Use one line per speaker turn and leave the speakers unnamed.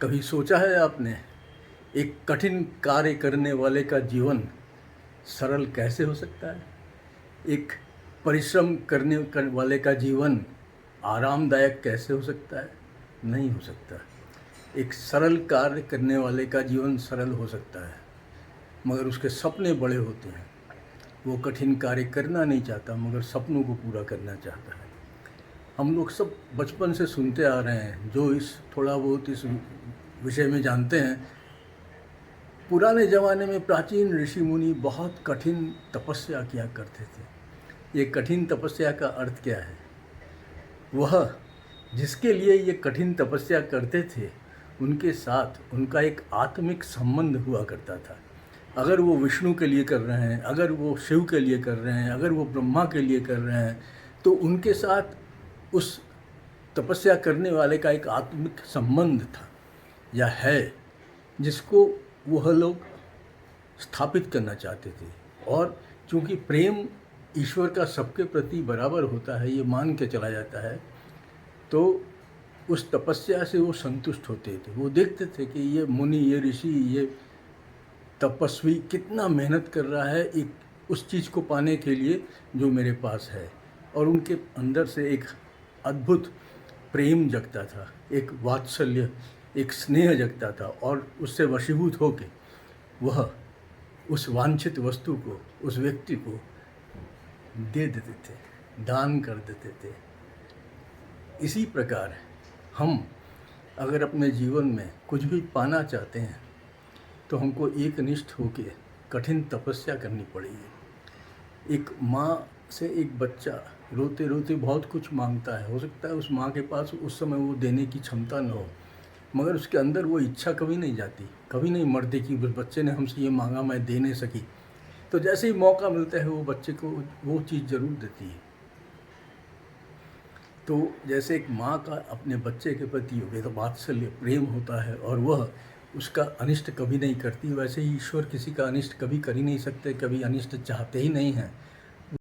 कभी सोचा है आपने, एक कठिन कार्य करने वाले का जीवन सरल कैसे हो सकता है? एक परिश्रम वाले का जीवन आरामदायक कैसे हो सकता है? नहीं हो सकता। एक सरल कार्य करने वाले का जीवन सरल हो सकता है, मगर उसके सपने बड़े होते हैं। वो कठिन कार्य करना नहीं चाहता, मगर सपनों को पूरा करना चाहता है। हम लोग सब बचपन से सुनते आ रहे हैं, जो इस थोड़ा बहुत इस विषय में जानते हैं। पुराने ज़माने में प्राचीन ऋषि मुनि बहुत कठिन तपस्या किया करते थे। ये कठिन तपस्या का अर्थ क्या है? वह जिसके लिए ये कठिन तपस्या करते थे, उनके साथ उनका एक आत्मिक संबंध हुआ करता था। अगर वो विष्णु के लिए कर रहे हैं, अगर वो शिव के लिए कर रहे हैं, अगर वो ब्रह्मा के लिए कर रहे हैं, तो उनके साथ उस तपस्या करने वाले का एक आत्मिक संबंध था या है, जिसको वह लोग स्थापित करना चाहते थे। और चूँकि प्रेम ईश्वर का सबके प्रति बराबर होता है, ये मान के चला जाता है, तो उस तपस्या से वो संतुष्ट होते थे। वो देखते थे कि ये मुनि, ये ऋषि, ये तपस्वी कितना मेहनत कर रहा है एक उस चीज़ को पाने के लिए जो मेरे पास है। और उनके अंदर से एक अद्भुत प्रेम जगता था, एक वात्सल्य, एक स्नेह जगता था, और उससे वशीभूत होके वह उस वांछित वस्तु को उस व्यक्ति को दे देते थे, दान कर देते थे। इसी प्रकार हम अगर अपने जीवन में कुछ भी पाना चाहते हैं, तो हमको एकनिष्ठ होके कठिन तपस्या करनी पड़ेगी। एक माँ से एक बच्चा रोते रोते बहुत कुछ मांगता है। हो सकता है उस माँ के पास उस समय वो देने की क्षमता न हो, मगर उसके अंदर वो इच्छा कभी नहीं जाती, कभी नहीं मरती कि उस बच्चे ने हमसे ये मांगा, मैं दे नहीं सकी। तो जैसे ही मौका मिलता है, वो बच्चे को वो चीज़ ज़रूर देती है। तो जैसे एक माँ का अपने बच्चे के प्रति तो वात्सल्य प्रेम होता है और वह उसका अनिष्ट कभी नहीं करती, वैसे ही ईश्वर किसी का अनिष्ट कभी कर ही नहीं सकते, कभी अनिष्ट चाहते ही नहीं हैं।